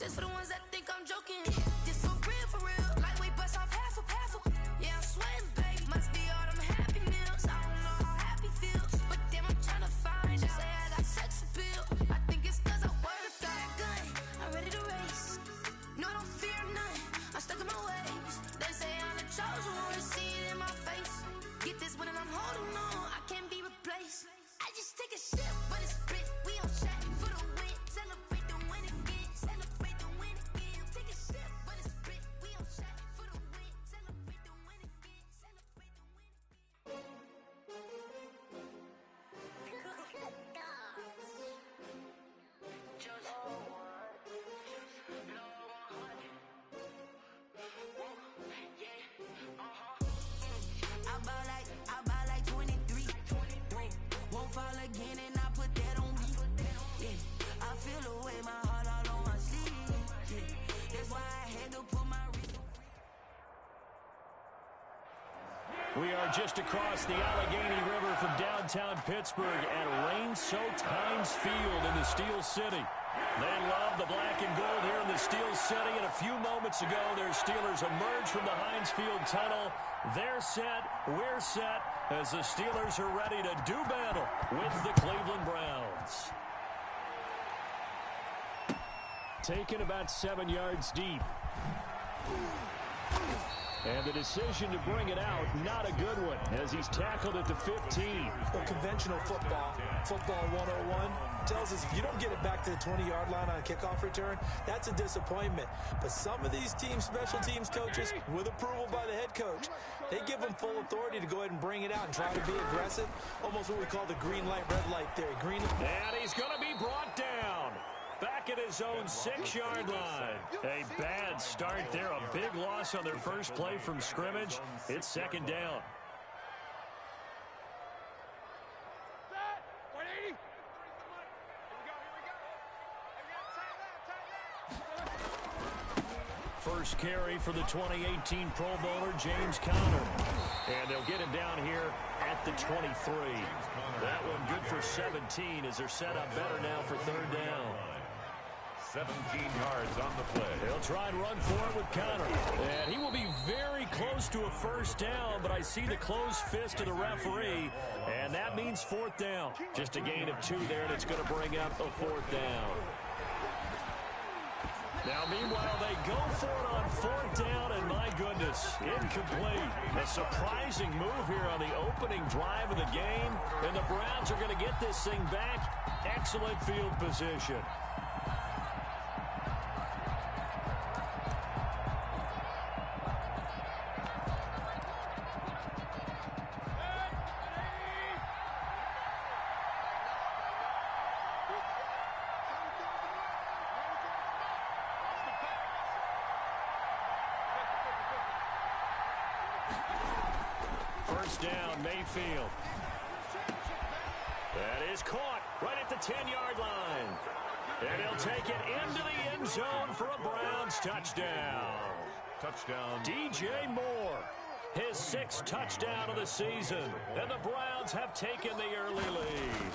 This for the ones that think I'm joking. This for real. Lightweight bust off half a. Yeah, I'm sweating, babe. Must be all them happy meals. I don't know how happy feels, but damn, I'm trying to find out. Say I got sex appeal. I think it's 'cause I wear the flag gun. I'm ready to race. No, I don't fear none. I'm stuck in my ways. They say I'm the chosen one. See it in my face. Get this one and I'm holding on. I can't be replaced. I just take a sip, but it's split. We on track for the win. Celebrate the win again. Celebrate the win again. Take a sip, but it's split. We on track for the win. Celebrate the win again. Celebrate the win again. I buy like 23. Won't fall again and I put that on me. Yeah, I feel the way, my heart all on my sleeve. Yeah, that's why I had to put my wrist. We are just across the Allegheny River from downtown Pittsburgh at rain-soaked Heinz Field in the Steel City. They love the black and gold here in the Steel City, and a few moments ago, their Steelers emerged from the Heinz Field tunnel. They're set, we're set, as the Steelers are ready to do battle with the Cleveland Browns. Taken about 7 yards deep. And the decision to bring it out, not a good one, as he's tackled at the 15. Well, conventional football 101, tells us if you don't get it back to the 20-yard line on a kickoff return, that's a disappointment. But some of these special teams coaches, with approval by the head coach, they give them full authority to go ahead and bring it out and try to be aggressive, almost what we call the green light, red light theory. And he's going to be brought down. Back at his own 6-yard line. A bad start there. A big loss on their first play from scrimmage. It's second down. First carry for the 2018 Pro Bowler, James Conner. And they'll get him down here at the 23. That one good for 17 as they're set up better now for third down. 17 yards on the play. They'll try and run for it with Conner. And he will be very close to a first down, but I see the closed fist of the referee, and that means fourth down. Just a gain of 2 there, and it's going to bring up a fourth down. Now, meanwhile, they go for it on fourth down, and my goodness, incomplete. A surprising move here on the opening drive of the game, and the Browns are going to get this thing back. Excellent field position. First down, Mayfield. That is caught right at the 10-yard line. And he'll take it into the end zone for a Browns touchdown. Touchdown. DJ Moore, his 6th touchdown of the season. And the Browns have taken the early lead.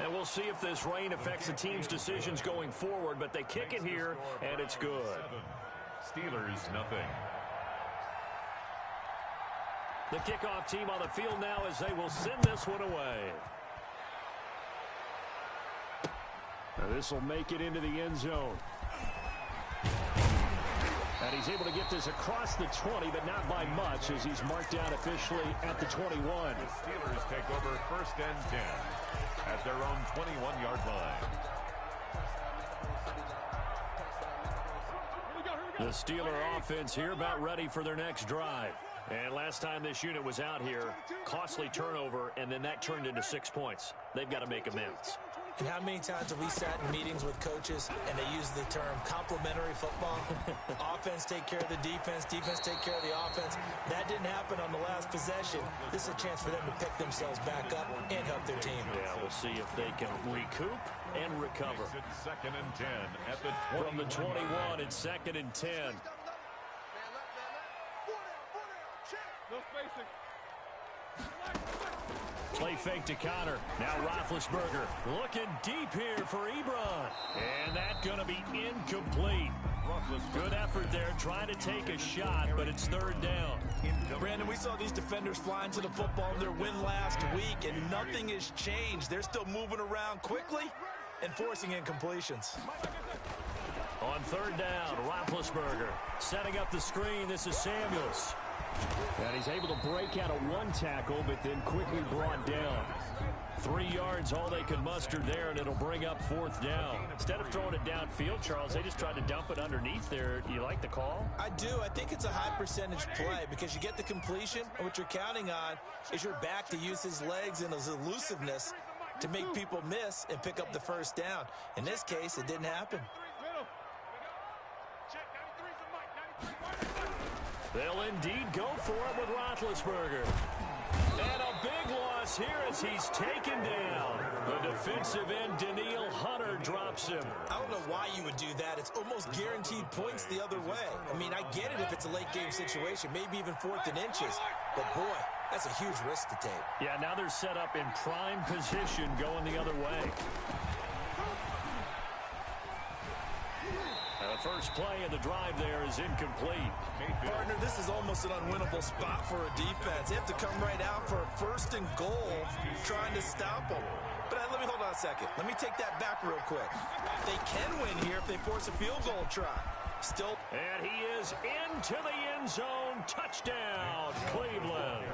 And we'll see if this rain affects the team's decisions going forward, but they kick it here, and it's good. Steelers, nothing. The kickoff team on the field now as they will send this one away. Now this will make it into the end zone. And he's able to get this across the 20, but not by much as he's marked down officially at the 21. The Steelers take over first and 10 at their own 21-yard line. The Steeler offense here about ready for their next drive. And last time this unit was out here, costly turnover, and then that turned into 6 points. They've got to make amends. And how many times have we sat in meetings with coaches and they use the term complementary football? Offense take care of the defense, defense take care of the offense. That didn't happen on the last possession. This is a chance for them to pick themselves back up and help their team. Yeah, we'll see if they can recoup and recover. It's second and 10 at the 21. From the 21, it's second and 10. Play fake to Connor. Now Roethlisberger looking deep here for Ebron. And that's going to be incomplete. Good effort there, trying to take a shot, but it's third down. Brandon, we saw these defenders fly into the football in their win last week, and nothing has changed. They're still moving around quickly and forcing incompletions. On third down, Roethlisberger setting up the screen. This is Samuels. And he's able to break out of one tackle, but then quickly brought down. 3 yards, all they could muster there, and it'll bring up fourth down. Instead of throwing it downfield, Charles, they just tried to dump it underneath there. Do you like the call? I do. I think it's a high percentage play because you get the completion, and what you're counting on is your back to use his legs and his elusiveness to make people miss and pick up the first down. In this case, it didn't happen. They'll indeed go for it with Roethlisberger. And a big loss here as he's taken down. The defensive end, Daniil Hunter, drops him. I don't know why you would do that. It's almost guaranteed points the other way. I mean, I get it if it's a late game situation, maybe even 4th and inches. But, boy, that's a huge risk to take. Yeah, now they're set up in prime position going the other way. The first play of the drive there is incomplete. Partner, this is almost an unwinnable spot for a defense. They have to come right out for a 1st and goal trying to stop them. But let me hold on a second. Let me take that back real quick. They can win here if they force a field goal try. Still. And he is into the end zone. Touchdown, Cleveland.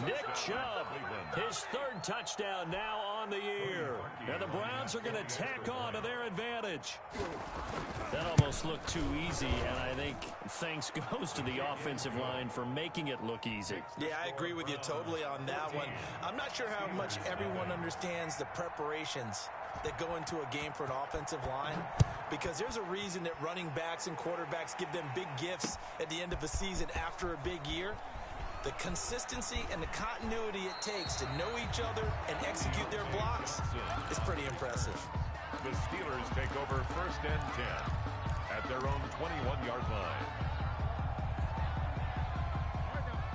Nick Chubb, his 3rd touchdown now on the year. And the Browns are going to tack on to their advantage. That almost looked too easy, and I think thanks goes to the offensive line for making it look easy. Yeah, I agree with you totally on that one. I'm not sure how much everyone understands the preparations that go into a game for an offensive line, because there's a reason that running backs and quarterbacks give them big gifts at the end of the season after a big year. The consistency and the continuity it takes to know each other and execute their blocks is pretty impressive. The Steelers take over 1st and 10 at their own 21-yard line.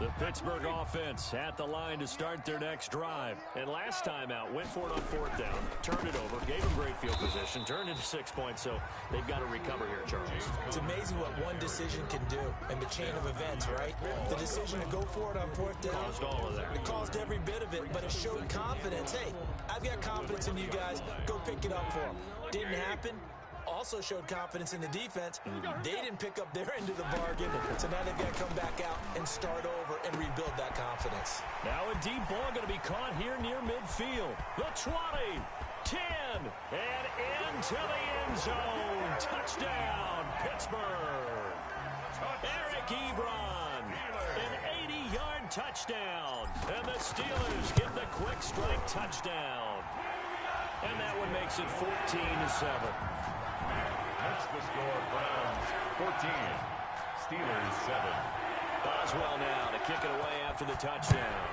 The Pittsburgh offense at the line to start their next drive. And last time out, went for it on 4th down, turned it over, gave them great field position, turned into 6 points, so they've got to recover here, Charles. It's amazing what one decision can do in the chain of events, right? The decision to go for it on 4th down. Caused all of that. It caused every bit of it, but it showed confidence. Hey, I've got confidence in you guys. Go pick it up for them. Didn't happen. Also showed confidence in the defense. They didn't pick up their end of the bargain, so now they've got to come back out and start over and rebuild that confidence. Now a deep ball going to be caught here near midfield. The 20, 10, and into the end zone. Touchdown, Pittsburgh. Eric Ebron, an 80-yard touchdown. And the Steelers get the quick strike touchdown. And that one makes it 14-7. That's the score. Browns 14, Steelers 7. Boswell now to kick it away after the touchdown.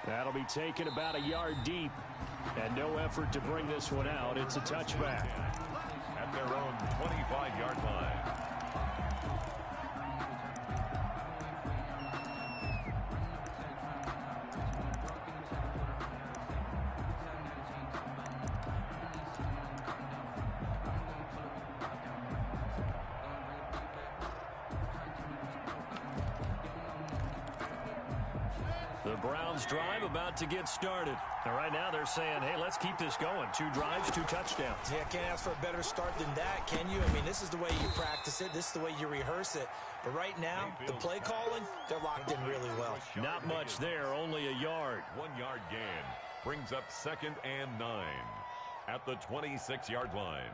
That'll be taken about a yard deep. And no effort to bring this one out. It's a touchback. At their own 25-yard line. The Browns drive about to get started. And right now they're saying, hey, let's keep this going. 2 drives, 2 touchdowns. Yeah, can't ask for a better start than that, can you? I mean, this is the way you practice it. This is the way you rehearse it. But right now, the play calling, they're locked in really well. Not much there, only a yard. 1-yard gain brings up 2nd and 9 at the 26-yard line.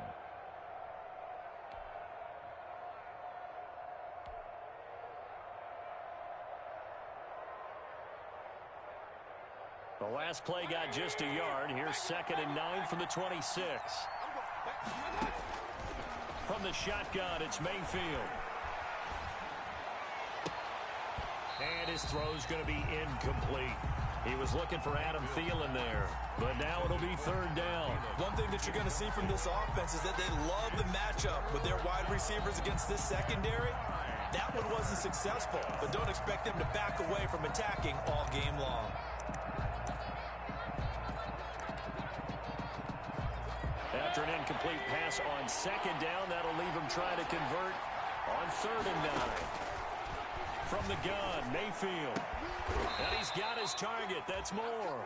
The last play got just a yard. Here's 2nd and 9 from the 26. From the shotgun, it's Mayfield. And his throw's going to be incomplete. He was looking for Adam Thielen there, but now it'll be 3rd down. One thing that you're going to see from this offense is that they love the matchup with their wide receivers against this secondary. That one wasn't successful, but don't expect them to back away from attacking all game long. After an incomplete pass on second down, that'll leave him trying to convert on 3rd and 9. From the gun, Mayfield. And he's got his target. That's more.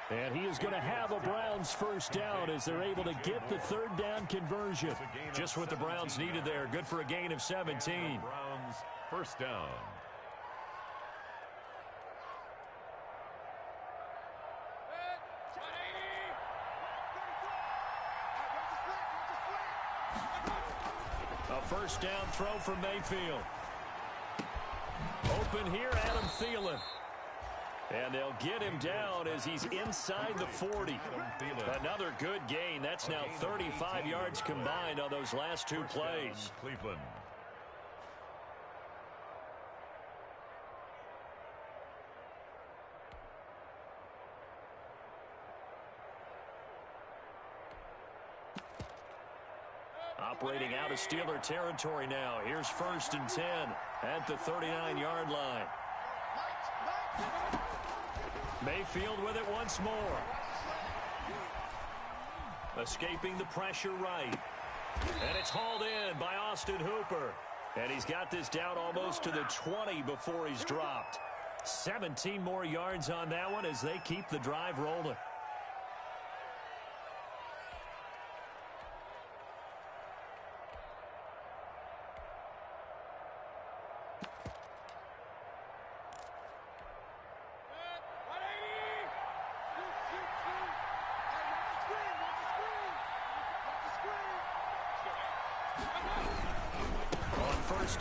And he is going to have a Browns first down as they're able to get the 3rd down conversion. Just what the Browns needed there. Good for a gain of 17. Browns first down. A first down throw from Mayfield. Open here, Adam Thielen. And they'll get him down as he's inside the 40. Another good gain. That's now 35 yards combined on those last 2 plays. Cleveland. Operating out of Steeler territory now. Here's 1st and 10 at the 39-yard line. Mayfield with it once more. Escaping the pressure right. And it's hauled in by Austin Hooper. And he's got this down almost to the 20 before he's dropped. 17 more yards on that one as they keep the drive rolling.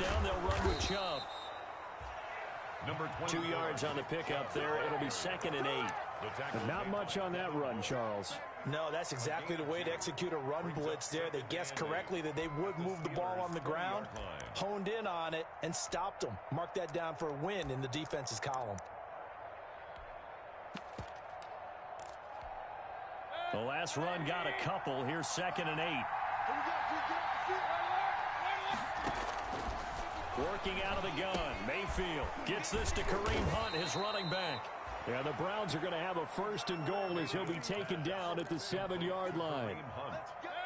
Down, they'll run with Chubb. 2 yards on the pickup there. It'll be 2nd and 8. But not much on that run, Charles. No, that's exactly the way to execute a run blitz there. They guessed correctly that they would move the ball on the ground, honed in on it, and stopped them. Mark that down for a win in the defense's column. The last run got a couple. Here's 2nd and 8. Working out of the gun, Mayfield gets this to Kareem Hunt, his running back. Yeah, the Browns are going to have a 1st and goal as he'll be taken down at the 7-yard line.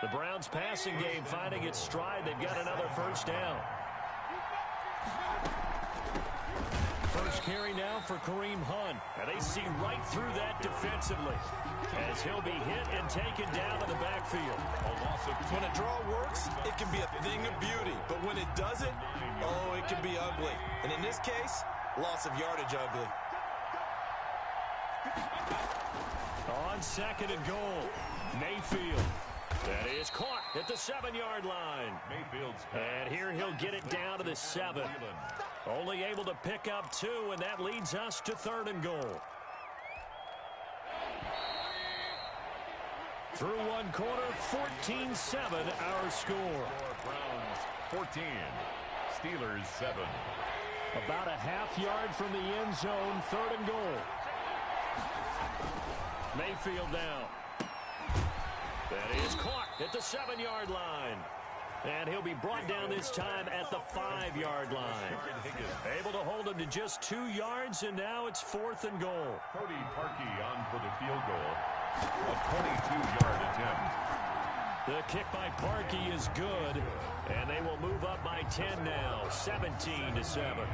The Browns passing game finding its stride. They've got another 1st down. First carry now for Kareem Hunt. And they see right through that defensively as he'll be hit and taken down in the backfield. When a draw works, it can be a thing of beauty. But when it doesn't, oh, it can be ugly. And in this case, loss of yardage ugly. On 2nd and goal, Mayfield. That is caught at the 7-yard line. Mayfield's and here he'll get it down to the 7. Only able to pick up 2, and that leads us to 3rd and goal. Through one quarter, 14-7 our score. Browns 14, Steelers 7. About a half yard from the end zone, 3rd and goal. Mayfield now. That is caught at the 7-yard line. And he'll be brought down this time at the 5-yard line. Able to hold him to just 2 yards, and now it's 4th and goal. Cody Parkey on for the field goal. A 22-yard attempt. The kick by Parkey is good, and they will move up by 10 now, 17-7.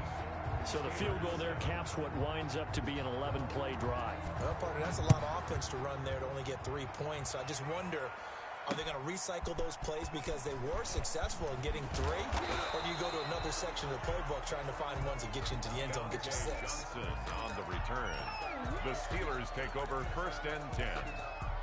So the field goal there caps what winds up to be an 11-play drive. Well, partner, that's a lot of offense to run there to only get 3 points. So I just wonder, are they going to recycle those plays because they were successful in getting 3? Or do you go to another section of the playbook trying to find ones that get you into the end zone, get you 6? Johnson on the return. The Steelers take over 1st and 10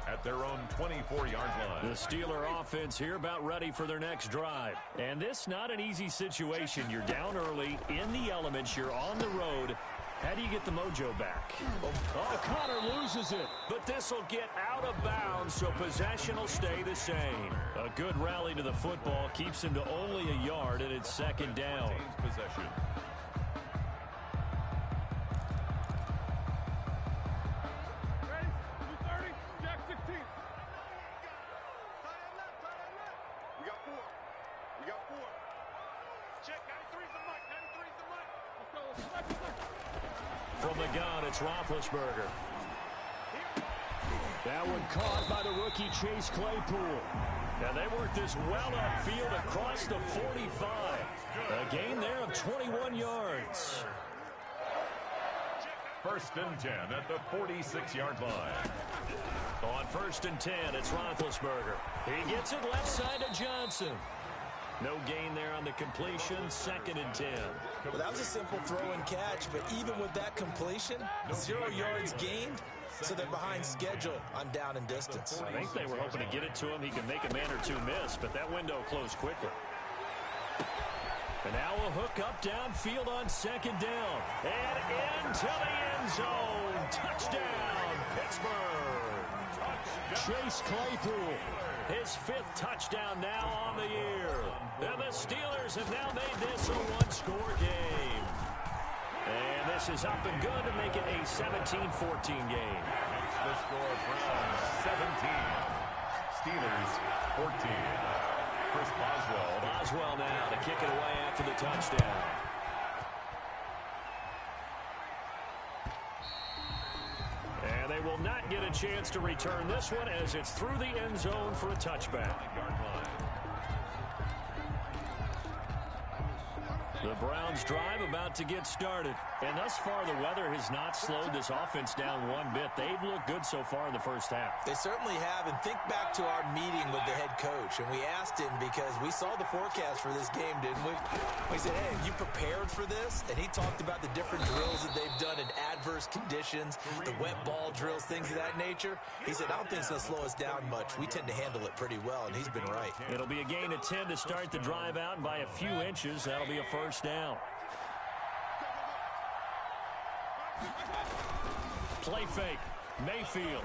at their own 24-yard line. The Steeler offense here about ready for their next drive. And this not an easy situation. You're down early, in the elements, you're on the road. How do you get the mojo back? Oh, Connor loses it. But this will get out of bounds, so possession will stay the same. A good rally to the football keeps him to only a yard, and it's 2nd down. Possession. From the gun, it's Roethlisberger. That one caught by the rookie Chase Claypool. And they worked this well upfield across the 45. A gain there of 21 yards. 1st and 10 at the 46-yard line. On 1st and 10, it's Roethlisberger. He gets it left side to Johnson. No gain there on the completion. 2nd and 10. Well, that was a simple throw and catch, but even with that completion, 0 yards gained, so they're behind schedule on down and distance. I think they were hoping to get it to him. He can make a man or two miss, but that window closed quickly. And now a hook up downfield on 2nd down. And into the end zone. Touchdown, Pittsburgh. Chase Claypool, his 5th touchdown now on the year. And the Steelers have now made this a one-score game. And this is up and good to make it a 17-14 game. Makes the score Browns 17. Steelers 14. Chris Boswell. Boswell now to kick it away after the touchdown. And they will not get a chance to return this one as it's through the end zone for a touchback. The Browns drive about to get started. And thus far, the weather has not slowed this offense down one bit. They've looked good so far in the first half. They certainly have. And think back to our meeting with the head coach. And we asked him because we saw the forecast for this game, didn't we? We said, hey, have you prepared for this? And he talked about the different drills that they've done in adverse conditions, the wet ball drills, things of that nature. He said, I don't think it's going to slow us down much. We tend to handle it pretty well, and he's been right. It'll be a gain of 10 to start the drive out, and by a few inches, that'll be a first down. Play fake. Mayfield.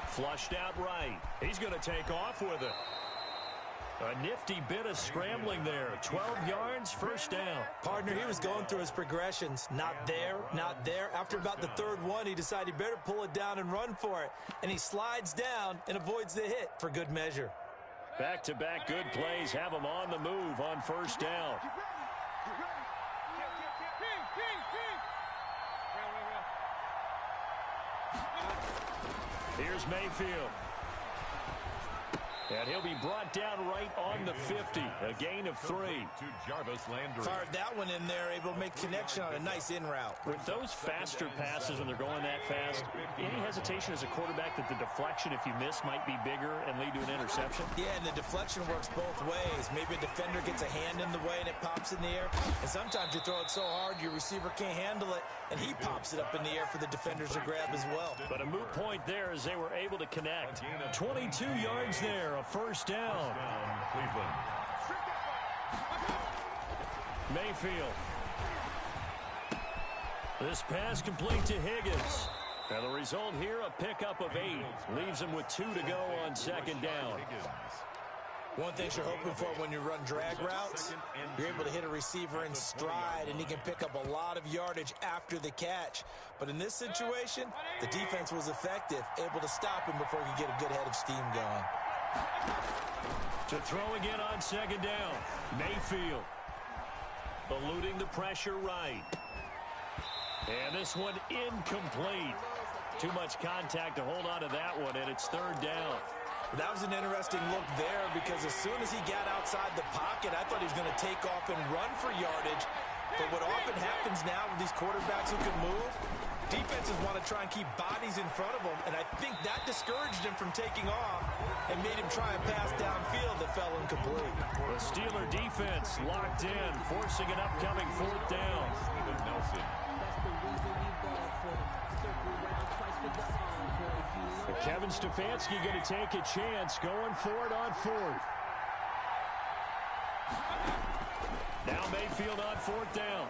Flushed out right. He's going to take off with it. A nifty bit of scrambling there. 12 yards, first down. Partner, he was going through his progressions. Not there, not there. After about the 3rd one, he decided he better pull it down and run for it. And he slides down and avoids the hit for good measure. Back-to-back good plays have him on the move on first down. Here's Mayfield. And he'll be brought down right on the 50. A gain of 3. To Jarvis Landry. Fired that one in there, able to make connection on a nice in route. With those faster passes when they're going that fast, any hesitation as a quarterback that the deflection, if you miss, might be bigger and lead to an interception? Yeah, and the deflection works both ways. Maybe a defender gets a hand in the way and it pops in the air. And sometimes you throw it so hard your receiver can't handle it, and he pops it up in the air for the defenders to grab as well. But a moot point there as they were able to connect. 22 yards there. A first down. Cleveland. Mayfield. This pass complete to Higgins. And the result here, a pickup of 8. Leaves him with 2 to go on 2nd down. One thing you're hoping for when you run drag routes, you're able to hit a receiver in stride, and he can pick up a lot of yardage after the catch. But in this situation, the defense was effective, able to stop him before he could get a good head of steam going. To throw again on 2nd down. Mayfield. Eluding the pressure right. And this one incomplete. Too much contact to hold on to that one, and it's 3rd down. That was an interesting look there because as soon as he got outside the pocket, I thought he was going to take off and run for yardage. But what often happens now with these quarterbacks who can move, defenses want to try and keep bodies in front of them, and I think that discouraged him from taking off and made him try a pass downfield that fell incomplete. The Steeler defense locked in, forcing an upcoming 4th down. Steven Nelson. Kevin Stefanski going to take a chance, going for it on 4th. Now Mayfield on 4th down.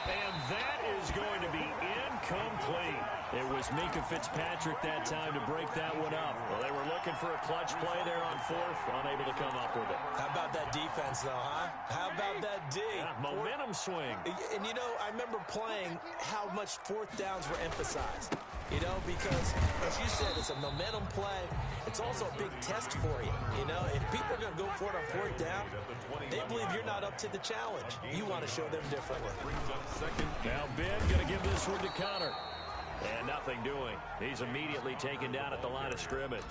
And that is going to be incomplete. It was Minka Fitzpatrick that time to break that one up. Well, they were looking for a clutch play there on 4th, unable to come up with it. How about that defense, though, huh? How about that D? Yeah, momentum swing. And, you know, I remember playing how much 4th downs were emphasized. You know, because, as you said, it's a momentum play. It's also a big test for you. You know, if people are going to go for it on fourth down, they believe you're not up to the challenge. You want to show them differently. Now Ben going to give this one to Connor. And nothing doing. He's immediately taken down at the line of scrimmage.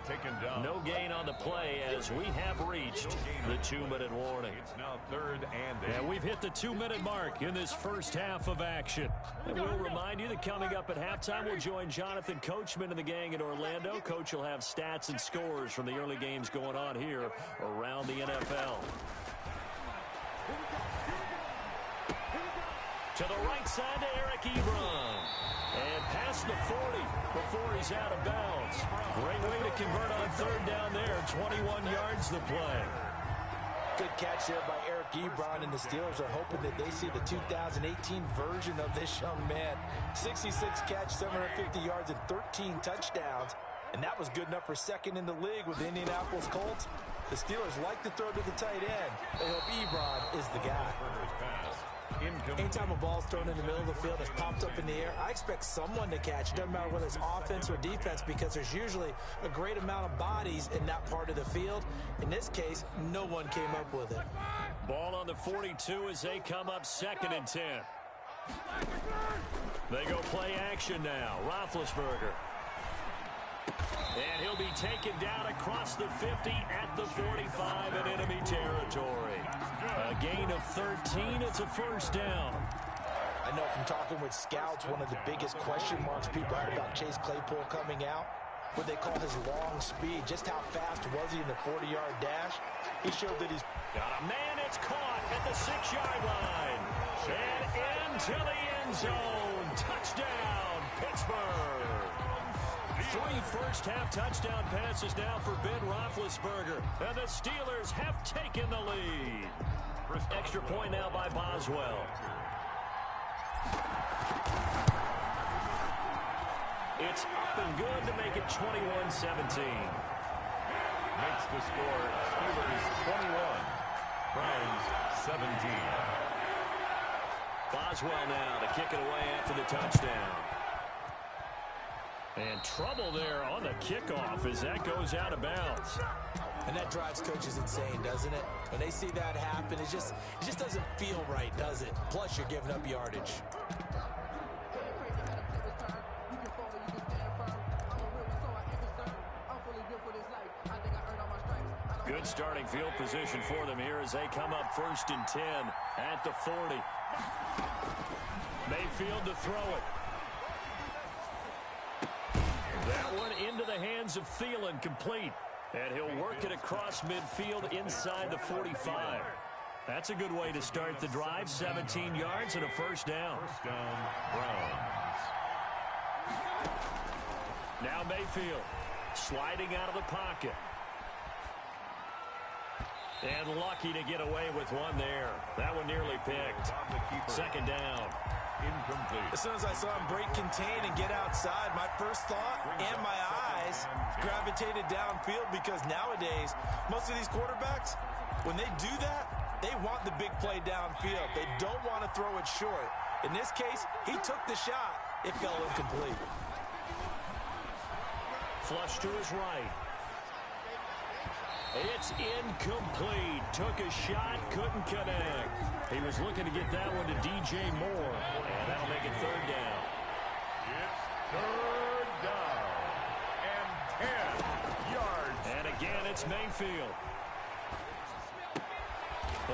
Taken down. No gain on the play as we have reached the 2-minute warning. It's now 3rd and 8. And we've hit the 2-minute mark in this first half of action. And we'll remind you that coming up at halftime, we'll join Jonathan Coachman and the gang in Orlando. Coach will have stats and scores from the early games going on here around the NFL. To the right side to Eric Ebron. And past the 40 before he's out of bounds. Great way to convert on third down there. 21 yards the play. Good catch there by Eric Ebron, and the Steelers are hoping that they see the 2018 version of this young man. 66 catch, 750 yards, and 13 touchdowns. And that was good enough for second in the league with the Indianapolis Colts. The Steelers like to throw to the tight end. They hope Ebron is the guy. Anytime a ball's thrown in the middle of the field, it's popped up in the air, I expect someone to catch it. Doesn't matter whether it's offense or defense, because there's usually a great amount of bodies in that part of the field. In this case, no one came up with it. Ball on the 42 as they come up 2nd and 10. They go play action now. Roethlisberger. And he'll be taken down across the 50 at the 45 in enemy territory. A gain of 13. It's a first down. I know from talking with scouts, one of the biggest question marks people had about Chase Claypool coming out, what they call his long speed. Just how fast was he in the 40-yard dash? He showed that he's got a man. It's caught at the 6-yard line. And into the end zone. Touchdown, Pittsburgh. 3 first-half touchdown passes now for Ben Roethlisberger. And the Steelers have taken the lead. Extra point now by Boswell. It's up and good to make it 21-17. Makes the score Steelers 21, Browns 17. Boswell now to kick it away after the touchdown. And trouble there on the kickoff as that goes out of bounds. And that drives coaches insane, doesn't it? When they see that happen, it just doesn't feel right, does it? Plus, you're giving up yardage. Good starting field position for them here as they come up 1st and 10 at the 40. Mayfield to throw it. That one into the hands of Thielen, complete. And he'll work it across midfield inside the 45. That's a good way to start the drive. 17 yards and a first down. First down, Browns. Now Mayfield sliding out of the pocket. And lucky to get away with one there. That one nearly picked. 2nd down. Incomplete. As soon as I saw him break contain and get outside, my first thought and my eyes gravitated downfield, because nowadays, most of these quarterbacks, when they do that, they want the big play downfield. They don't want to throw it short. In this case, he took the shot. It fell incomplete. Flush to his right. It's incomplete. Took a shot, couldn't connect. He was looking to get that one to DJ Moore, and that'll make it 3rd down. It's 3rd down and 10 yards. And again, it's Mayfield.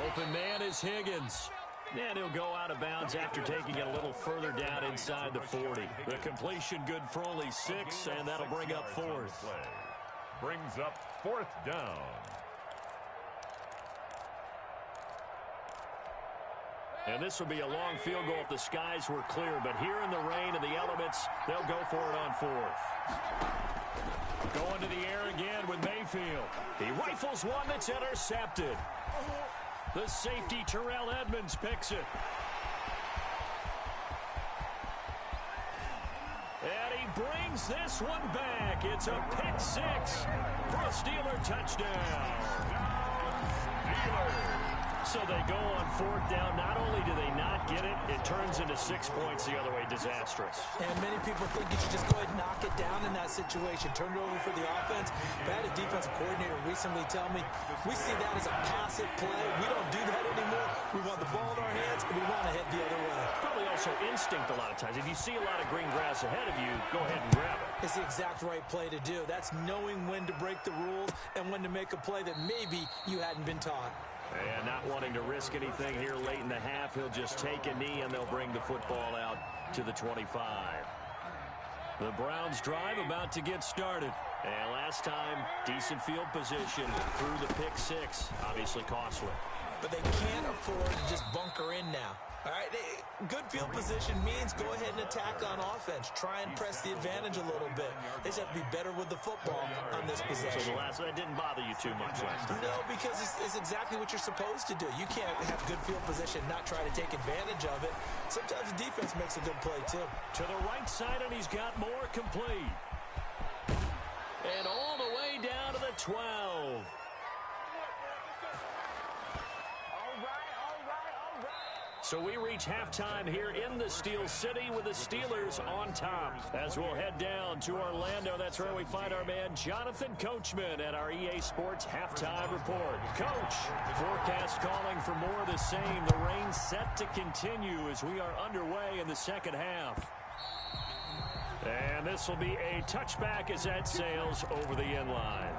Open man is Higgins. And he'll go out of bounds after taking it a little further down inside the 40. The completion good for only 6, and that'll bring up 4th. Brings up 4th down. And this will be a long field goal if the skies were clear. But here in the rain and the elements, they'll go for it on 4th. Going to the air again with Mayfield. He rifles one that's intercepted. The safety, Terrell Edmonds, picks it. And he brings this one back. It's a pick 6 for a Steeler touchdown. Steelers. So they go on 4th down. Not only do they not get it, it turns into 6 points the other way. Disastrous. And many people think you should just go ahead and knock it down in that situation. Turn it over for the offense. But I had a defensive coordinator recently tell me, we see that as a passive play. We don't do that anymore. We want the ball in our hands, and we want to head the other way. Probably also instinct a lot of times. If you see a lot of green grass ahead of you, go ahead and grab it. It's the exact right play to do. That's knowing when to break the rules and when to make a play that maybe you hadn't been taught. And not wanting to risk anything here late in the half, he'll just take a knee and they'll bring the football out to the 25. The Browns drive about to get started. And last time, decent field position through the pick 6. Obviously costly. But they can't afford to just bunker in now. All right, good field position means go ahead and attack on offense. Try and press the advantage a little bit. They just have to be better with the football on this possession. So that didn't bother you too much last time? No, because it's exactly what you're supposed to do. You can't have good field position, not try to take advantage of it. Sometimes the defense makes a good play, too. To the right side, and he's got more complete. And all the way down to the 12. So we reach halftime here in the Steel City with the Steelers on top. As we'll head down to Orlando, that's where we find our man Jonathan Coachman at our EA Sports Halftime Report. Coach, forecast calling for more of the same. The rain set to continue as we are underway in the second half. And this will be a touchback as that sails over the end line.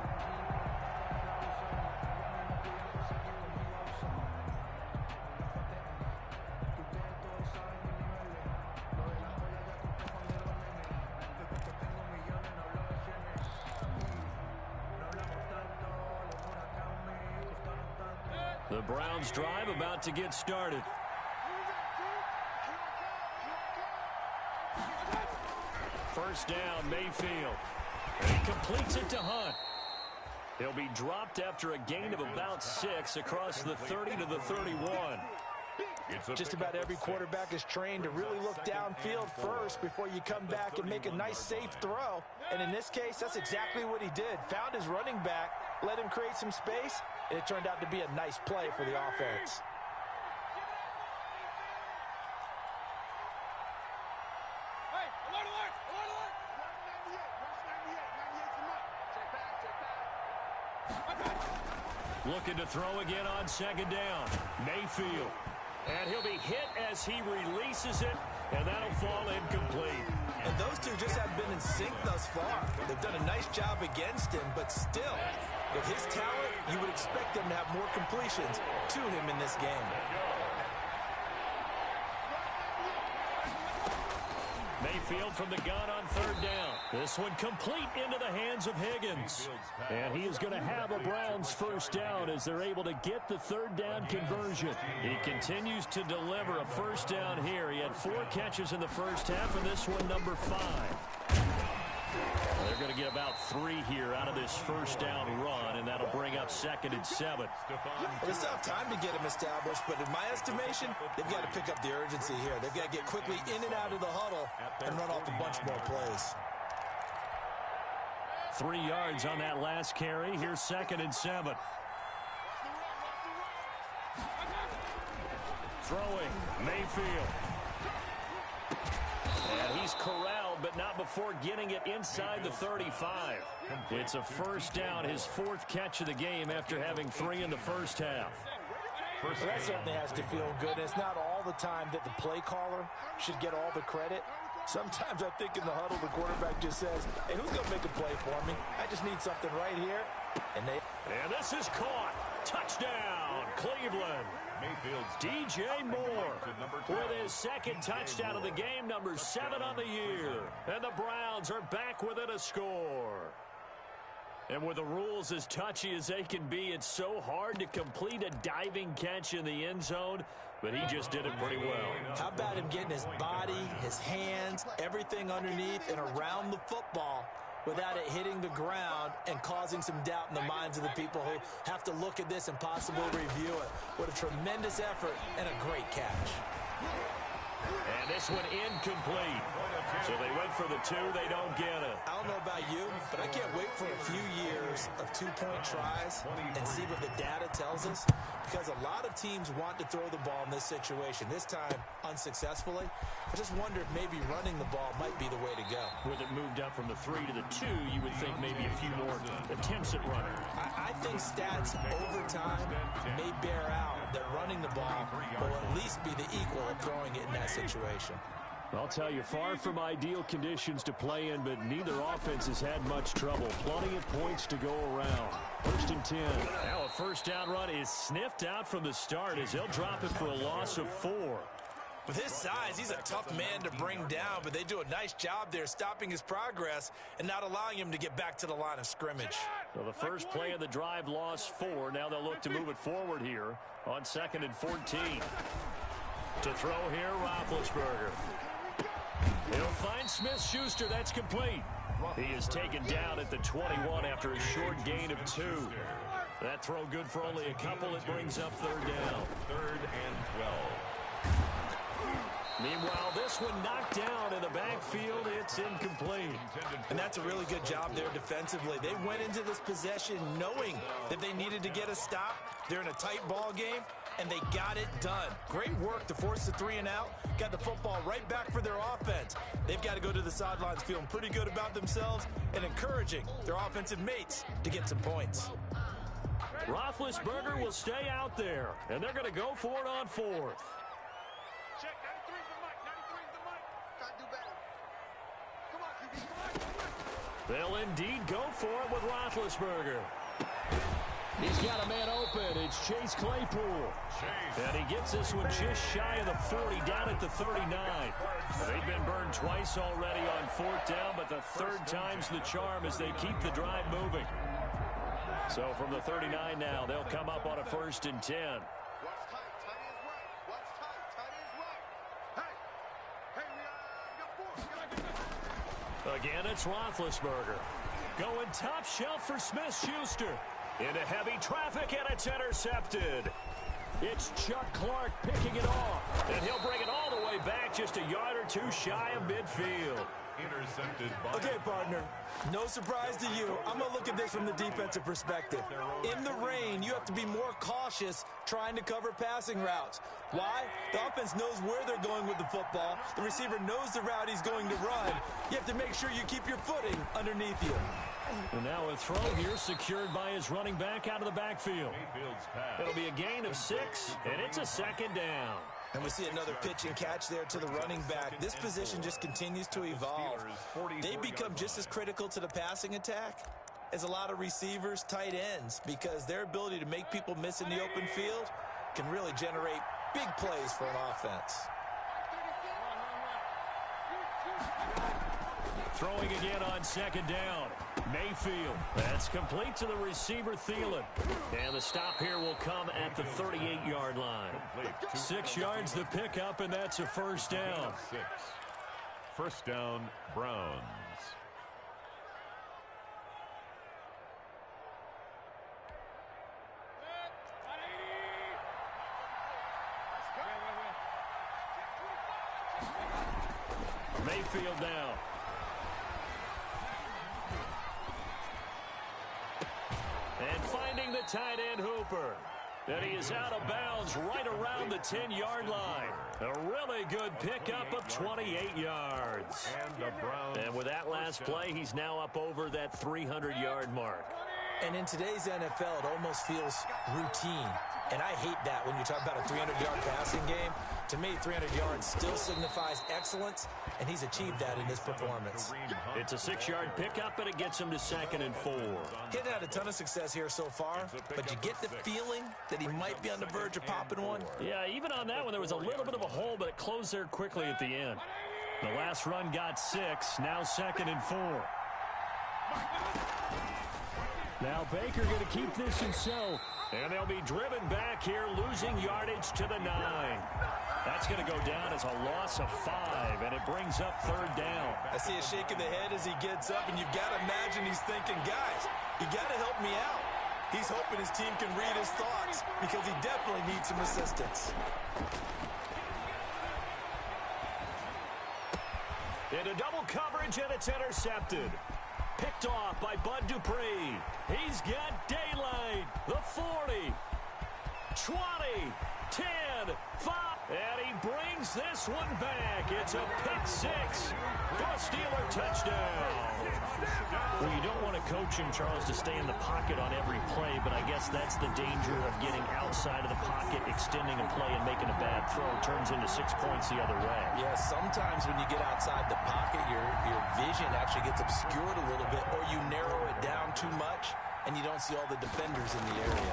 The Browns drive about to get started. First down, Mayfield. And he completes it to Hunt. He'll be dropped after a gain of about 6 across the 30 to the 31. Just about every quarterback is trained to really look downfield first before you come back and make a nice, safe throw. And in this case, that's exactly what he did. Found his running back, let him create some space, and it turned out to be a nice play for the offense. Looking to throw again on second down. Mayfield. And he'll be hit as he releases it, and that'll fall incomplete. And those two just haven't been in sync thus far. They've done a nice job against him, but still, with his talent, you would expect them to have more completions to him in this game. Mayfield from the gun on third down. This one complete into the hands of Higgins. And he is going to have a Browns first down as they're able to get the third down conversion. He continues to deliver a first down here. He had 4 catches in the first half, and this one number 5. They're going to get about 3 here out of this first down run, and that'll bring up 2nd and 7. Well, they still have time to get him established, but in my estimation, they've got to pick up the urgency here. They've got to get quickly in and out of the huddle and run off a bunch more plays. 3 yards on that last carry. Here's 2nd and 7. Throwing, Mayfield. And he's corralled, but not before getting it inside the 35. It's a first down, his 4th catch of the game after having 3 in the first half. Well, that certainly has to feel good. It's not all the time that the play caller should get all the credit. Sometimes I think in the huddle, the quarterback just says, hey, who's going to make a play for me? I just need something right here. And this is caught. Touchdown, Cleveland. DJ Moore with his 2nd touchdown of the game, number 7 on the year. And the Browns are back within a score. And with the rules as touchy as they can be, it's so hard to complete a diving catch in the end zone, but he just did it pretty well. How about him getting his body, his hands, everything underneath and around the football without it hitting the ground and causing some doubt in the minds of the people who have to look at this and possibly review it. What a tremendous effort and a great catch. And this one incomplete. So they went for the 2. They don't get it. I don't know about you, but I can't wait for a few years of two-point tries and see what the data tells us, because a lot of teams want to throw the ball in this situation, this time unsuccessfully. I just wonder if maybe running the ball might be the way to go. With it moved up from the 3 to the 2, you would think maybe a few more attempts at running. I think stats over time may bear out that running the ball will at least be the equal of throwing it in that situation. I'll tell you, far from ideal conditions to play in, but neither offense has had much trouble. Plenty of points to go around. 1st and 10. Now a first down run is sniffed out from the start as they'll drop it for a loss of 4. With his size, he's a tough man to bring down, but they do a nice job there stopping his progress and not allowing him to get back to the line of scrimmage. So the first play of the drive lost 4. Now they'll look to move it forward here on 2nd and 14. To throw here, Roethlisberger. He'll find Smith-Schuster. That's complete. He is taken down at the 21 after a short gain of 2. That throw good for only a couple. It brings up 3rd down. 3rd and 12. Meanwhile, this one knocked down in the backfield. It's incomplete. And that's a really good job there defensively. They went into this possession knowing that they needed to get a stop. They're in a tight ball game, and they got it done. Great work to force the 3 and out. Got the football right back for their offense. They've got to go to the sidelines feeling pretty good about themselves and encouraging their offensive mates to get some points. Roethlisberger will stay out there, and they're going to go for it on 4th. Check, 93's the mic, 93's the mic. Gotta do better. Come on, QB, come on. They'll indeed go for it with Roethlisberger. He's got a man open. It's Chase Claypool. And he gets this one just shy of the 40, down at the 39. They've been burned twice already on 4th down, but the 3rd time's the charm as they keep the drive moving. So from the 39 now, they'll come up on a 1st and 10. Watch tight, tight is right. Watch tight, tight is right. Hey, we got 4. Again, it's Roethlisberger. Going top shelf for Smith-Schuster. Into heavy traffic, and it's intercepted. It's Chuck Clark picking it off, and he'll bring it all the way back just a yard or 2 shy of midfield. Intercepted by... Okay, partner, no surprise to you. I'm going to look at this from the defensive perspective. In the rain, you have to be more cautious trying to cover passing routes. Why? The offense knows where they're going with the football. The receiver knows the route he's going to run. You have to make sure you keep your footing underneath you. And now a throw here secured by his running back out of the backfield. It'll be a gain of 6, and it's a 2nd down. And we see another pitch and catch there to the running back. This position just continues to evolve. They become just as critical to the passing attack as a lot of receivers, tight ends, because their ability to make people miss in the open field can really generate big plays for an offense. Throwing again on 2nd down. Mayfield. That's complete to the receiver, Thielen. And the stop here will come at the 38-yard line. 6 yards the pickup, and that's a 1st down. 6. 1st down, Browns. Mayfield now. And finding the tight end, Hooper. And he is out of bounds right around the 10-yard line. A really good pickup of 28 yards. And with that last play, he's now up over that 300-yard mark. And in today's NFL, it almost feels routine. And I hate that when you talk about a 300-yard passing game. To me, 300 yards still signifies excellence, and he's achieved that in this performance. It's a 6-yard pickup, and it gets him to 2nd and 4. He hasn't had a ton of success here so far, but you get the feeling that he might be on the verge of popping one. Yeah, even on that one, there was a little bit of a hole, but it closed there quickly at the end. The last run got 6, now 2nd and 4. Now Baker going to keep this himself. And they'll be driven back here, losing yardage to the 9. That's going to go down as a loss of 5, and it brings up 3rd down. I see a shake of the head as he gets up, and you've got to imagine he's thinking, guys, you got to help me out. He's hoping his team can read his thoughts because he definitely needs some assistance. Into double coverage, and it's intercepted. Picked off by Bud Dupree. He's got daylight. The 40, 20, 10, 5. And he brings this one back. It's a pick six for a Steeler touchdown. Well, you don't want to coach him, Charles, to stay in the pocket on every play, but I guess that's the danger of getting outside of the pocket, extending a play, and making a bad throw. Turns into 6 points the other way. Yeah, sometimes when you get outside the pocket, your vision actually gets obscured a little bit, or you narrow it down too much, and you don't see all the defenders in the area.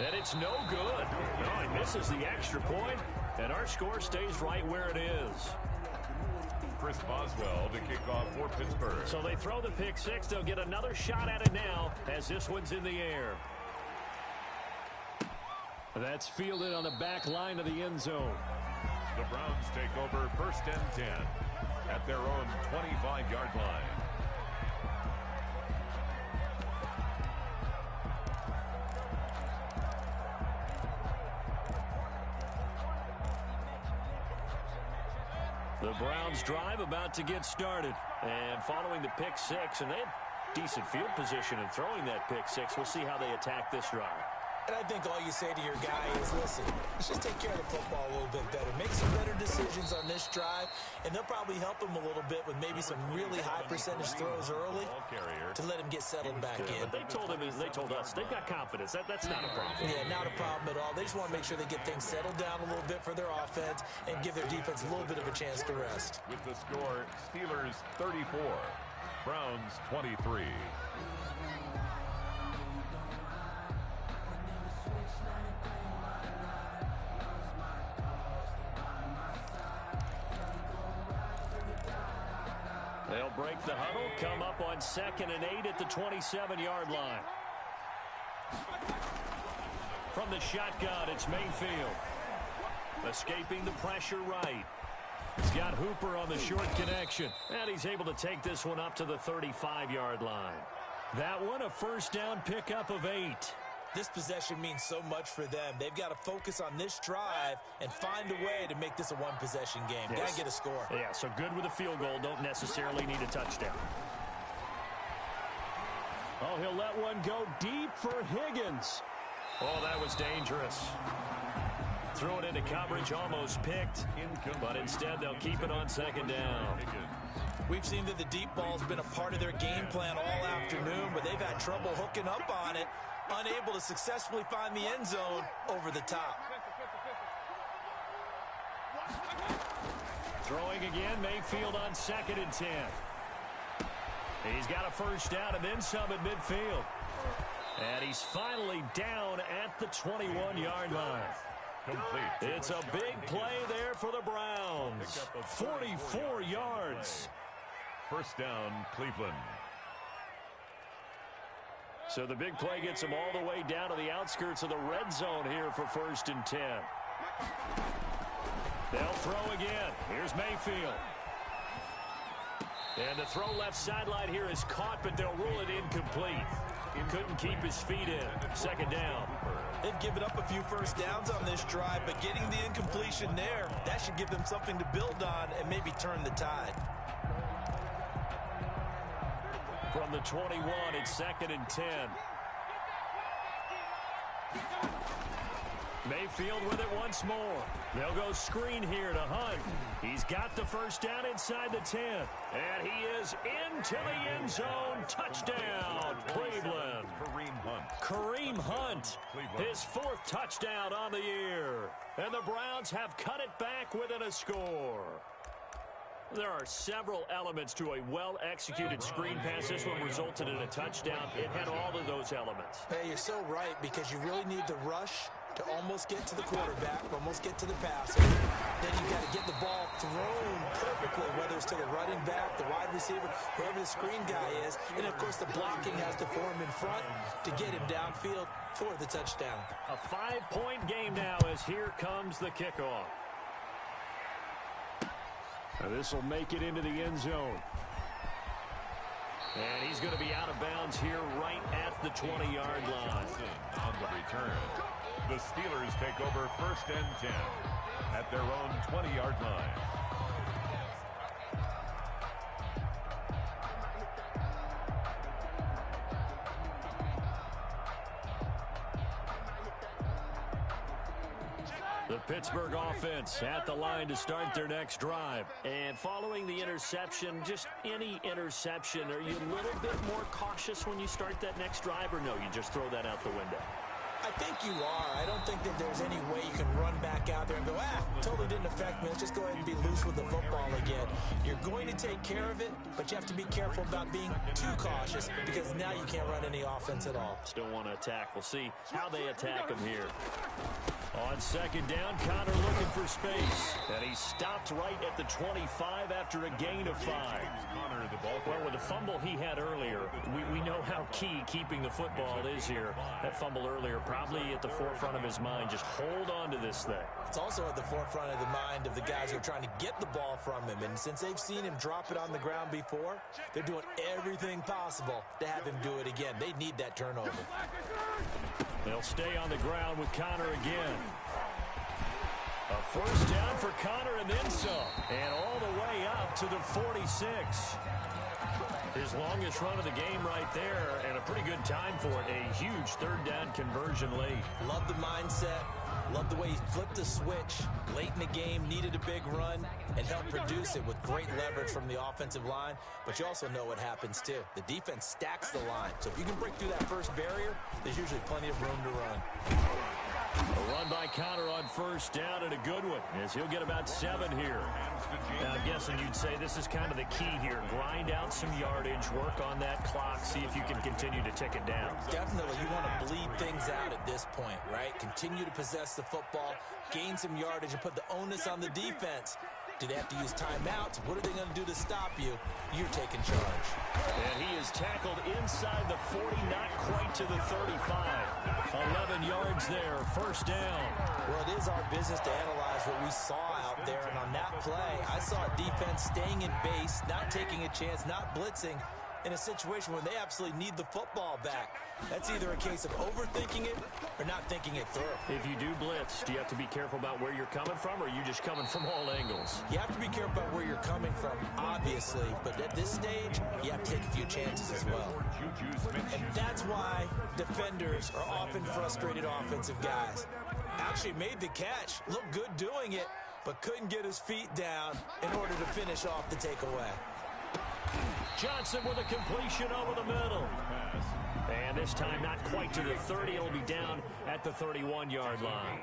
And it's no good. No, he misses the extra point, and our score stays right where it is. Chris Boswell to kick off for Pittsburgh. So they throw the pick six. They'll get another shot at it now as this one's in the air. That's fielded on the back line of the end zone. The Browns take over 1st and 10 at their own 25-yard line. The Browns drive about to get started. And following the pick six, and they had decent field position in throwing that pick six. We'll see how they attack this drive. And I think all you say to your guy is, listen, let's just take care of the football a little bit better. Make some better decisions on this drive, and they'll probably help him a little bit with maybe some really high percentage throws early to let him get settled back in. But they told us, they've got confidence. That's not a problem. Yeah, not a problem at all. They just want to make sure they get things settled down a little bit for their offense and give their defense a little bit of a chance to rest. With the score, Steelers 34, Browns 23. They'll break the huddle, come up on 2nd and 8 at the 27-yard line. From the shotgun, it's Mayfield. Escaping the pressure right. He's got Hooper on the short connection. And he's able to take this one up to the 35-yard line. That one, a first down pickup of 8. This possession means so much for them. They've got to focus on this drive and find a way to make this a one-possession game. Yes. Got to get a score. Yeah, so good with a field goal. Don't necessarily need a touchdown. Oh, he'll let one go deep for Higgins. Oh, that was dangerous. Throw it into coverage, almost picked. But instead, they'll keep it on 2nd down. We've seen that the deep ball's been a part of their game plan all afternoon, but they've had trouble hooking up on it. Unable to successfully find the end zone over the top. Throwing again, Mayfield on 2nd and 10. He's got a first down and then some at midfield. And he's finally down at the 21-yard line. Complete. It's a big play there for the Browns. 44 yards. First down, Cleveland. So the big play gets them all the way down to the outskirts of the red zone here for 1st and 10. They'll throw again. Here's Mayfield. And the throw left sideline here is caught, but they'll rule it incomplete. He couldn't keep his feet in. 2nd down. They've given up a few first downs on this drive, but getting the incompletion there, that should give them something to build on and maybe turn the tide. From the 21, it's 2nd and 10. Mayfield with it once more. They'll go screen here to Hunt. He's got the first down inside the 10. And he is into the end zone. Touchdown, Cleveland. Kareem Hunt, his 4th touchdown on the year. And the Browns have cut it back within a score. There are several elements to a well-executed screen pass. This one resulted in a touchdown. It had all of those elements. Hey, you're so right, because you really need the rush to almost get to the quarterback, almost get to the passer. Then you got to get the ball thrown perfectly, whether it's to the running back, the wide receiver, whoever the screen guy is. And, of course, the blocking has to form in front to get him downfield for the touchdown. A 5-point game now as here comes the kickoff. This will make it into the end zone. And he's going to be out of bounds here right at the 20-yard line. On the return, the Steelers take over 1st and 10 at their own 20-yard line. The Pittsburgh offense at the line to start their next drive. And following the interception, just any interception, are you a little bit more cautious when you start that next drive, or no, you just throw that out the window? I think you are. I don't think that there's any way you can run back out there and go, totally didn't affect me. Let's just go ahead and be loose with the football again. You're going to take care of it, but you have to be careful about being too cautious because now you can't run any offense at all. Still want to attack. We'll see how they attack him here. On 2nd down, Connor looking for space. And he stopped right at the 25 after a gain of 5. Well, with the fumble he had earlier, we know how key keeping the football is here. That fumble earlier probably at the forefront of his mind. Just hold on to this thing. It's also at the forefront of the mind of the guys who are trying to get the ball from him. And since they've seen him drop it on the ground before, they're doing everything possible to have him do it again. They need that turnover. They'll stay on the ground with Connor again. A 1st down for Connor and then some. And all the way up to the 46. His longest run of the game right there, and a pretty good time for it. A huge 3rd down conversion late. Love the mindset. Love the way he flipped the switch late in the game, needed a big run, and helped produce it with great leverage from the offensive line. But you also know what happens, too. The defense stacks the line. So if you can break through that first barrier, there's usually plenty of room to run. A run by Connor on 1st down, and a good one, as he'll get about 7 here. Now, I'm guessing you'd say this is kind of the key here. Grind out some yardage, work on that clock, see if you can continue to tick it down. Definitely, you want to bleed things out at this point, right? Continue to possess the football, gain some yardage, and put the onus on the defense. Do they have to use timeouts? What are they going to do to stop you? You're taking charge. And he is tackled inside the 40, not quite to the 35. 11 yards there, 1st down. Well, it is our business to analyze what we saw out there. And on that play, I saw a defense staying in base, not taking a chance, not blitzing, in a situation where they absolutely need the football back. That's either a case of overthinking it or not thinking it through. If you do blitz, do you have to be careful about where you're coming from, or are you just coming from all angles? You have to be careful about where you're coming from, obviously, but at this stage, you have to take a few chances as well. And that's why defenders are often frustrated offensive guys. Actually made the catch, looked good doing it, but couldn't get his feet down in order to finish off the takeaway. Johnson with a completion over the middle. And this time not quite to the 30. It'll be down at the 31-yard line.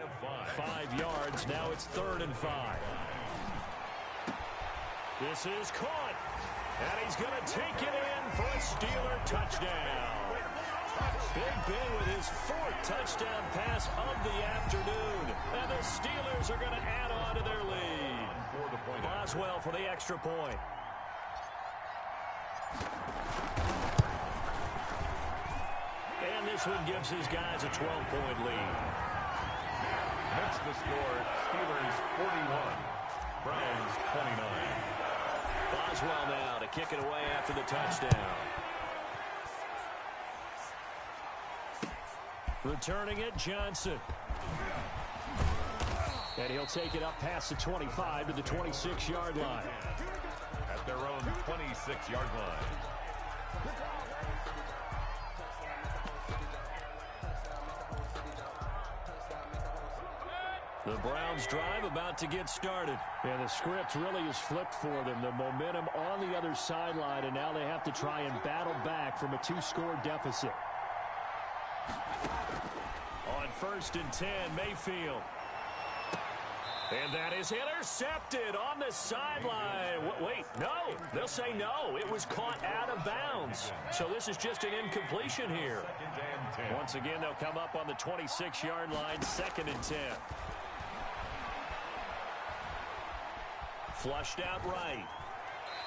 5 yards. Now it's 3rd and 5. This is caught. And he's going to take it in for a Steeler touchdown. Big Ben with his 4th touchdown pass of the afternoon. And the Steelers are going to add on to their lead. Boswell for the extra point. And this one gives his guys a 12-point lead. That's the score. Steelers 41, Browns 29. Boswell now to kick it away after the touchdown. Returning it, Johnson. And he'll take it up past the 25 to the 26-yard line. At their own 26-yard line. The Browns drive about to get started. And the script really is flipped for them. The momentum on the other sideline, and now they have to try and battle back from a 2-score deficit. On 1st and 10, Mayfield. And that is intercepted on the sideline. Wait, no. They'll say no. It was caught out of bounds. So this is just an incompletion here. Once again, they'll come up on the 26-yard line, 2nd and 10. Flushed out right.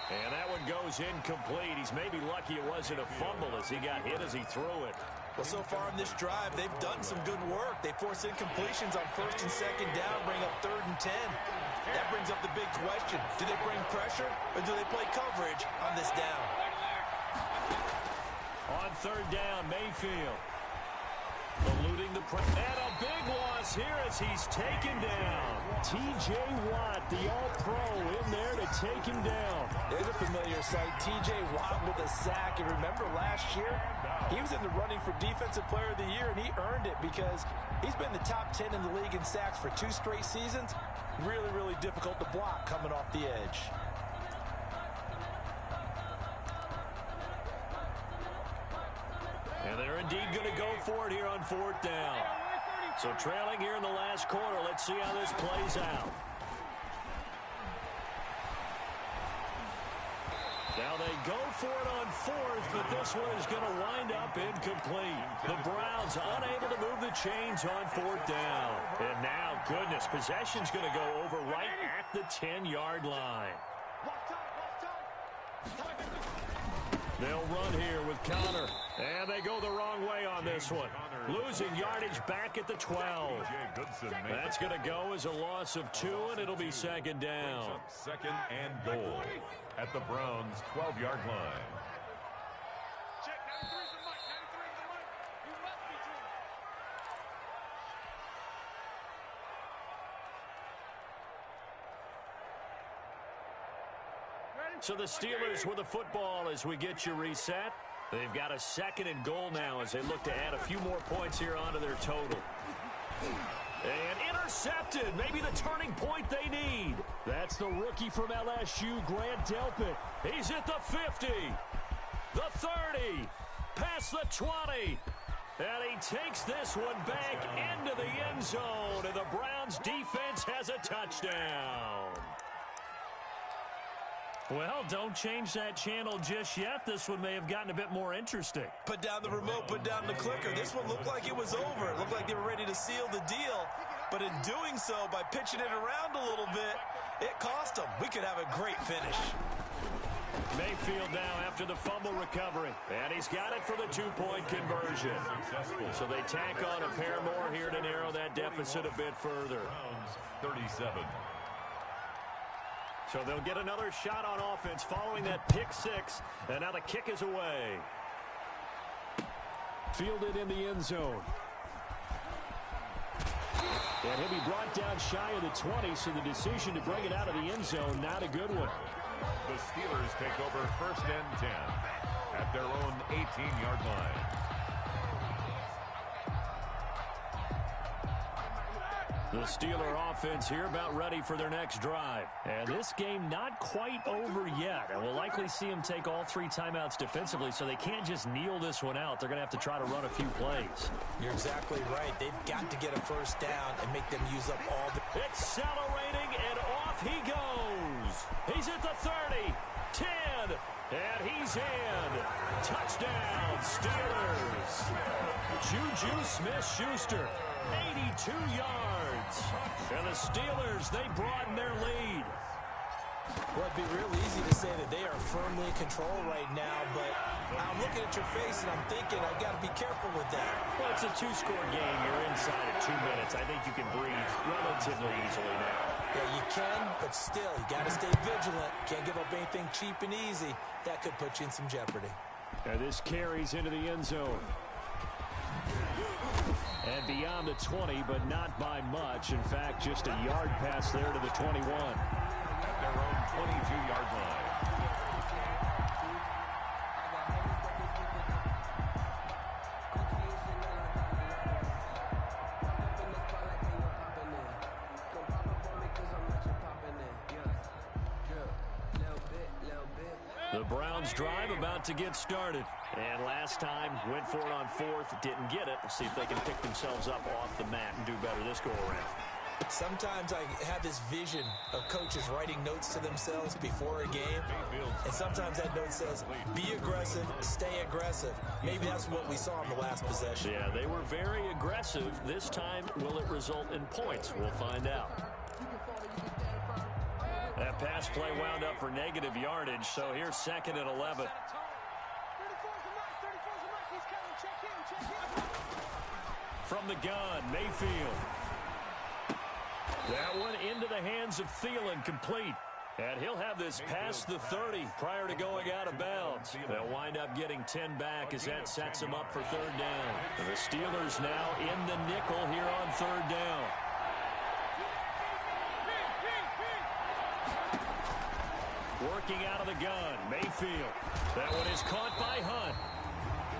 And that one goes incomplete. He's maybe lucky it wasn't a fumble as he got hit as he threw it. Well, so far in this drive, they've done some good work. They force incompletions on 1st and 2nd down, bring up 3rd and 10. That brings up the big question. Do they bring pressure or do they play coverage on this down? On third down, Mayfield. Eluding the press. And a big loss here as he's taken down. T.J. Watt, the all-pro, in there to take him down. There's a familiar sight. T.J. Watt with a sack. And remember last year, he was in the running for Defensive Player of the Year, and he earned it because he's been the top 10 in the league in sacks for 2 straight seasons. Really, really difficult to block coming off the edge. And they're indeed going to go for it here on fourth down. So trailing here in the last quarter. Let's see how this plays out. Now they go for it on fourth, but this one is going to wind up incomplete. The Browns unable to move the chains on fourth down. And now, goodness, possession's going to go over right at the 10-yard line. They'll run here with Connor. And they go the wrong way on this one. Losing yardage back at the 12. That's going to go as a loss of 2, and it'll be second down. Second and goal at the Browns' 12-yard line. Check, 93's the mic, 93's the mic. You must be true. So the Steelers with the football as we get you reset. They've got a second and goal now as they look to add a few more points here onto their total. And intercepted. Maybe the turning point they need. That's the rookie from LSU, Grant Delpit. He's at the 50, the 30, past the 20. And he takes this one back into the end zone. And the Browns defense has a touchdown. Well, don't change that channel just yet. This one may have gotten a bit more interesting. Put down the remote, put down the clicker. This one looked like it was over. It looked like they were ready to seal the deal. But in doing so, by pitching it around a little bit, it cost them. We could have a great finish. Mayfield now after the fumble recovery. And he's got it for the 2-point conversion. So they tack on a pair more here to narrow that deficit a bit further. 37. So they'll get another shot on offense following that pick 6. And now the kick is away. Fielded in the end zone. And he'll be brought down shy of the 20, so the decision to bring it out of the end zone, not a good one. The Steelers take over first and 10 at their own 18-yard line. The Steeler offense here about ready for their next drive. And this game not quite over yet. And we'll likely see them take all 3 timeouts defensively, so they can't just kneel this one out. They're going to have to try to run a few plays. You're exactly right. They've got to get a first down and make them use up all the... Accelerating, and off he goes. He's at the 30, 10, and he's in. Touchdown, Steelers. Juju Smith-Schuster, 82 yards. And the Steelers, they broaden their lead. Well, it'd be real easy to say that they are firmly in control right now, but I'm looking at your face and I'm thinking I've got to be careful with that. Well, it's a 2-score game. You're inside at 2 minutes. I think you can breathe relatively easily now. Yeah, you can, but still, you got to stay vigilant. Can't give up anything cheap and easy. That could put you in some jeopardy. And this carries into the end zone. And beyond the 20, but not by much. In fact, just a yard pass there to the 21. At their own 22-yard line. The Browns drive about to get started. And last time, went for it on fourth, didn't get it. We'll see if they can pick themselves up off the mat and do better this go-around. Sometimes I have this vision of coaches writing notes to themselves before a game, and sometimes that note says, be aggressive, stay aggressive. Maybe that's what we saw in the last possession. Yeah, they were very aggressive. This time, will it result in points? We'll find out. That pass play wound up for negative yardage, so here's second and 11. From the gun, Mayfield. That one into the hands of Thielen, complete. And he'll have this past the 30 prior to going out of bounds. They'll wind up getting 10 back as that sets them up for third down. The Steelers now in the nickel here on third down. Working out of the gun, Mayfield. That one is caught by Hunt.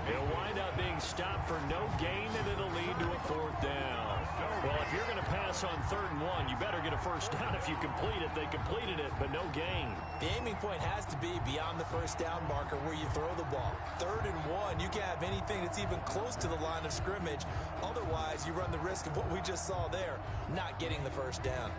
He'll wind up being stopped for no gain, and it'll lead to a fourth down. Well, if you're going to pass on 3rd and 1, you better get a first down if you complete it. They completed it, but no gain. The aiming point has to be beyond the first down marker where you throw the ball. 3rd and 1, you can't have anything that's even close to the line of scrimmage. Otherwise, you run the risk of what we just saw there, not getting the first down.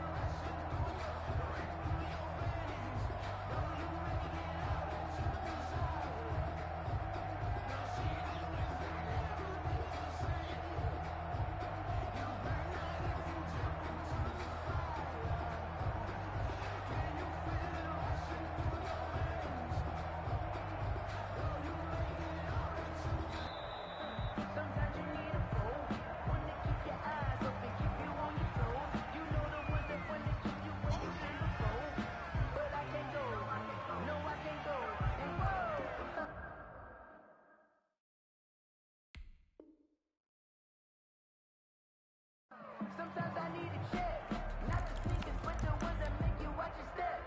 Sometimes I need a check, not the sneakers, but the ones that make you watch your step.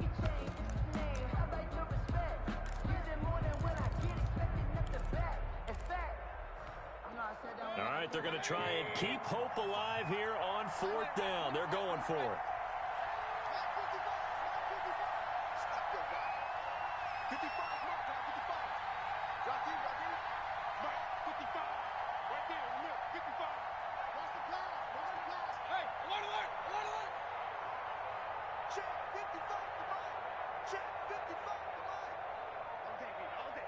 You change your name, how about your respect? Give them more than when I get expected up the back. In fact, I'm not said that. All right, they're going to try and keep hope alive here on 4th down. They're going for it. 55, mark, 55. Rocky, Mike, 55. Right there, look, 55. Watch the pass, watch the pass. Hey, alert. Check, 55 to Mike. Check, 55 to Mike. All day.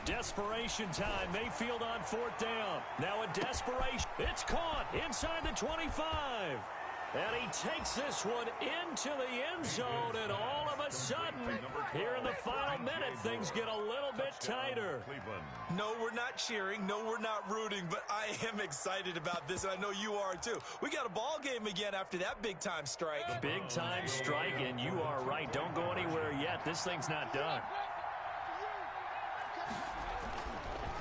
Desperation time. Mayfield on 4th down. Now a desperation. It's caught inside the 25. And he takes this one into the end zone, and all of a sudden, here in the final minute, things get a little bit tighter. No, we're not cheering. No, we're not rooting, but I am excited about this, and I know you are too. We got a ball game again after that big-time strike. Big-time strike, and you are right. Don't go anywhere yet. This thing's not done.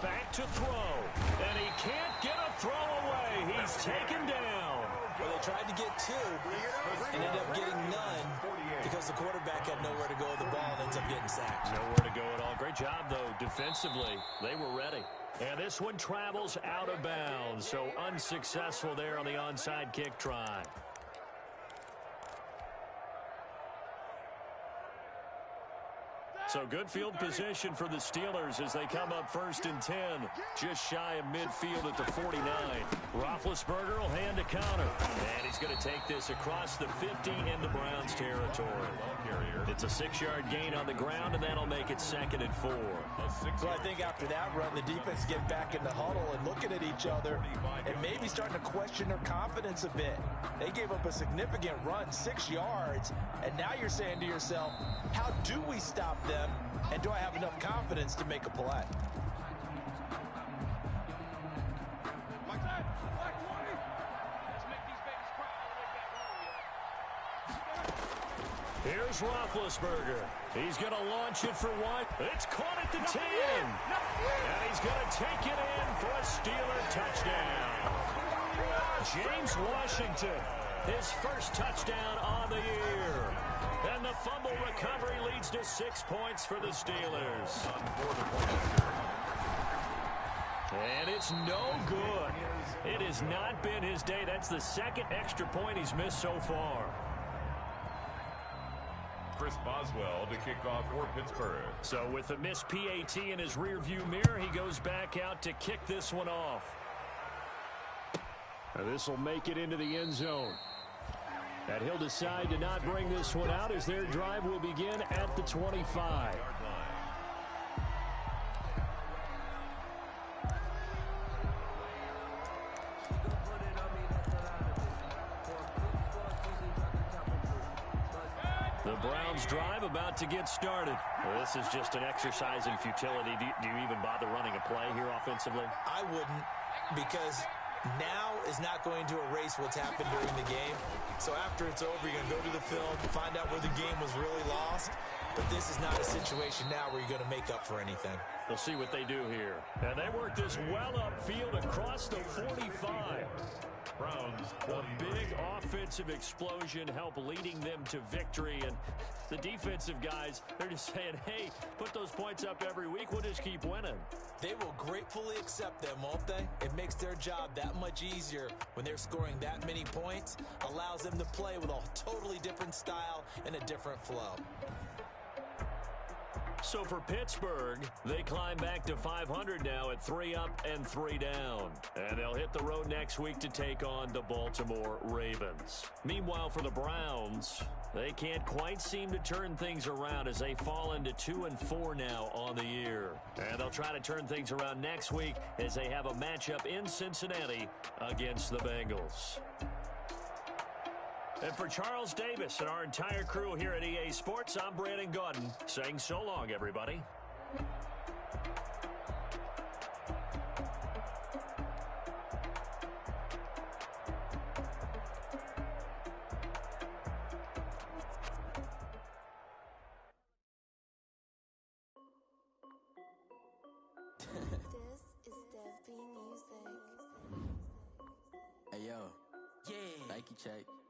Back to throw, and he can't get a throw away. He's taken down. Well, they tried to get 2 and ended up getting none because the quarterback had nowhere to go with the ball and ends up getting sacked. Nowhere to go at all. Great job, though, defensively. They were ready. And this one travels out of bounds, so unsuccessful there on the onside kick try. So good field position for the Steelers as they come up 1st and 10, just shy of midfield at the 49. Roethlisberger will hand a counter, and he's going to take this across the 50 into Browns territory. It's a 6-yard gain on the ground, and that'll make it 2nd and 4. Well, I think after that run, the defense get back in the huddle and looking at each other and maybe starting to question their confidence a bit. They gave up a significant run, 6 yards, and now you're saying to yourself, how do we stop them, and do I have enough confidence to make a play? Here's Roethlisberger. He's going to launch it for one. It's caught at the 10. And he's going to take it in for a Steeler touchdown. James Washington, his first touchdown on the year. And the fumble recovery leads to 6 points for the Steelers. And it's no good. It has not been his day. That's the 2nd extra point he's missed so far. Chris Boswell to kick off for Pittsburgh. So with a missed PAT in his rearview mirror, he goes back out to kick this one off. This will make it into the end zone. And he'll decide to not bring this one out as their drive will begin at the 25. The Browns drive about to get started. Well, this is just an exercise in futility. Do you even bother running a play here offensively? I wouldn't, because Now is not going to erase what's happened during the game. So after it's over, you're going to go to the film, find out where the game was really lost. But this is not a situation now where you're going to make up for anything. We'll see what they do here. And they work this well upfield across the 45. Browns, A big offensive explosion help leading them to victory. And the defensive guys, they're just saying, hey, put those points up every week. We'll just keep winning. They will gratefully accept them, won't they? It makes their job that much easier when they're scoring that many points. Allows them to play with a totally different style and a different flow. So for Pittsburgh, they climb back to 500 now at 3 up and 3 down. And they'll hit the road next week to take on the Baltimore Ravens. Meanwhile, for the Browns, they can't quite seem to turn things around as they fall into 2-4 now on the year. And they'll try to turn things around next week as they have a matchup in Cincinnati against the Bengals. And for Charles Davis and our entire crew here at EA Sports, I'm Brandon Gaudin saying so long, everybody. This is Dev B Music. Hey, yo. Yeah. Nike check.